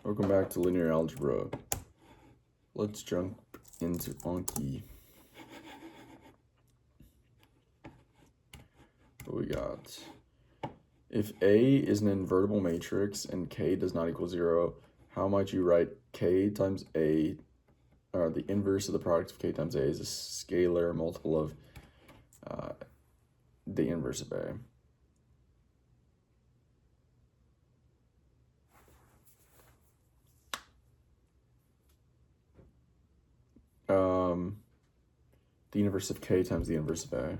Welcome back to linear algebra. Let's jump into Anki. What we got? If A is an invertible matrix and K does not equal 0, how might you write K times A, or the inverse of the product of K times A is a scalar multiple of the inverse of A. The inverse of K times the inverse of A.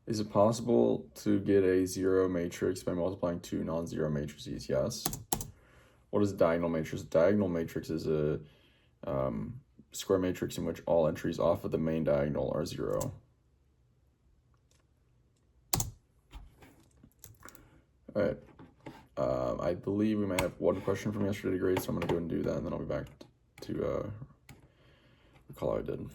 Is it possible to get a zero matrix by multiplying two non-zero matrices? Yes. What is a diagonal matrix? A diagonal matrix is a square matrix in which all entries off of the main diagonal are 0. All right. I believe we might have one question from yesterday to grade, so I'm going to go and do that, and then I'll be back to recall how I did.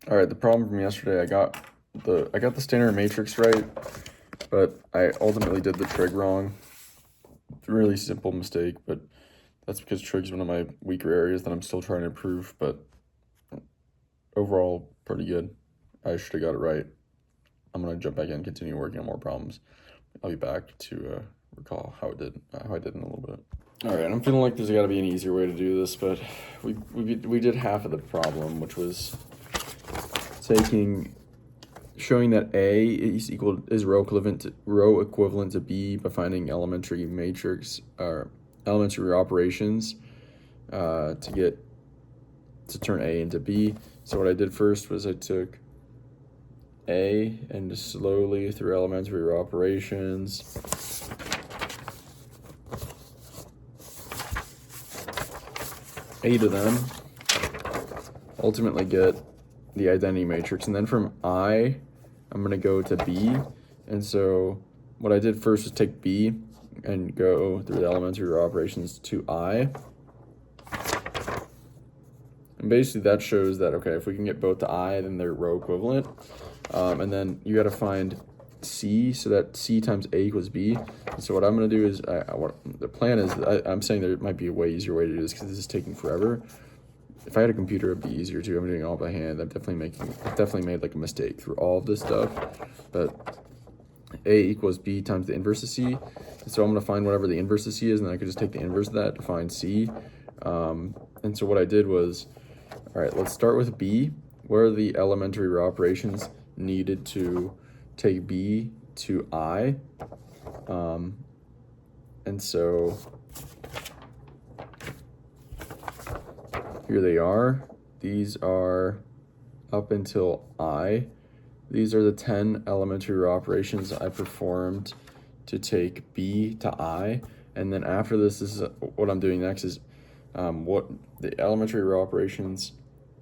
All right, the problem from yesterday, I got the standard matrix right, but I ultimately did the trig wrong. Really simple mistake, but that's because trig's one of my weaker areas that I'm still trying to improve, but overall, pretty good. I should have got it right. I'm going to jump back in and continue working on more problems. I'll be back to recall how I did in a little bit. All right, I'm feeling like there's got to be an easier way to do this, but we did half of the problem, which was showing that A is row equivalent to B by finding elementary matrix or elementary operations to turn A into B. So what I did first was I took A and just slowly through elementary operations of them, ultimately get the identity matrix, and then from I, I'm going to go to B. And so what I did first was take B and go through the elementary operations to I. And basically that shows that, okay, if we can get both to I, then they're row equivalent. And then you got to find C, so that C times A equals B. And so what I'm going to do is, the plan is, I'm saying there might be a way easier way to do this because this is taking forever. If I had a computer, it'd be easier too. I'm doing it all by hand. I've definitely made like a mistake through all of this stuff. But A equals B times the inverse of C. So I'm going to find whatever the inverse of C is, and then I could just take the inverse of that to find C. And so what I did was, all right, let's start with B. What are the elementary row operations needed to take B to I? And so here they are. These are up until I. These are the 10 elementary row operations I performed to take B to I. And then after this is what I'm doing next is what the elementary row operations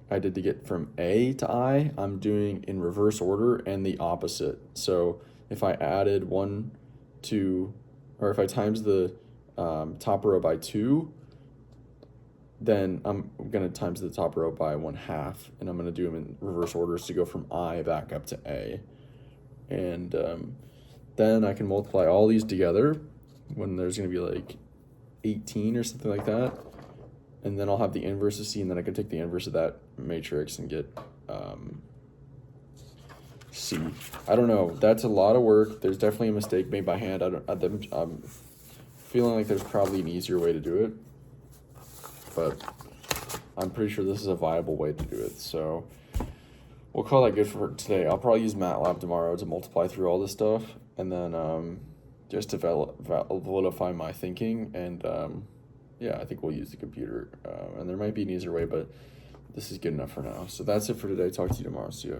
I did to get from A to I, I'm doing in reverse order and the opposite. So if I added 1, 2, or if I times the top row by 2, then I'm going to times the top row by 1/2, and I'm going to do them in reverse orders to go from I back up to A. And then I can multiply all these together when there's going to be like 18 or something like that. And then I'll have the inverse of C, and then I can take the inverse of that matrix and get C. I don't know. That's a lot of work. There's definitely a mistake made by hand. I'm feeling like there's probably an easier way to do it, but I'm pretty sure this is a viable way to do it. So we'll call that good for today. I'll probably use MATLAB tomorrow to multiply through all this stuff, and then just to validify my thinking. And yeah, I think we'll use the computer. And there might be an easier way, but this is good enough for now. So that's it for today. Talk to you tomorrow. See ya.